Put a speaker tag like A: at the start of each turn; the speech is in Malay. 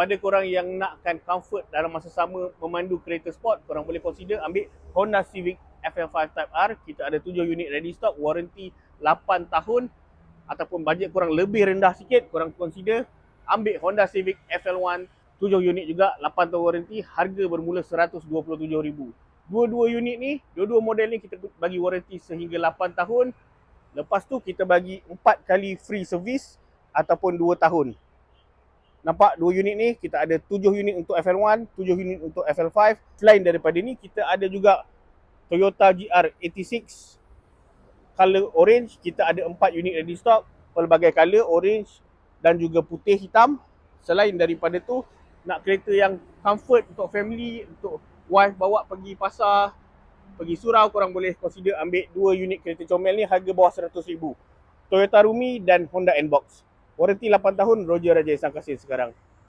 A: Pada korang yang nakkan comfort dalam masa sama memandu kereta sport, korang boleh consider ambil Honda Civic FL5 Type R. Kita ada 7 unit ready stock, warranty 8 tahun. Ataupun bajet korang lebih rendah sikit, korang consider ambil Honda Civic FL1 7 unit juga, 8 tahun warranty, harga bermula RM127,000. Dua-dua unit ni, dua-dua model ni kita bagi warranty sehingga 8 tahun. Lepas tu kita bagi 4 kali free service ataupun 2 tahun. Nampak 2 unit ni, kita ada 7 unit untuk FL1, 7 unit untuk FL5. Selain daripada ni, kita ada juga Toyota GR86 color orange. Kita ada 4 unit ready stock, pelbagai color, orange dan juga putih hitam. Selain daripada tu, nak kereta yang comfort untuk family, untuk wife bawa pergi pasar, pergi surau, korang boleh consider ambil 2 unit kereta comel ni, harga bawah RM100,000. Toyota Rumi dan Honda N-Box. Warranty 8 tahun, Roger Raja Isang Kasih sekarang.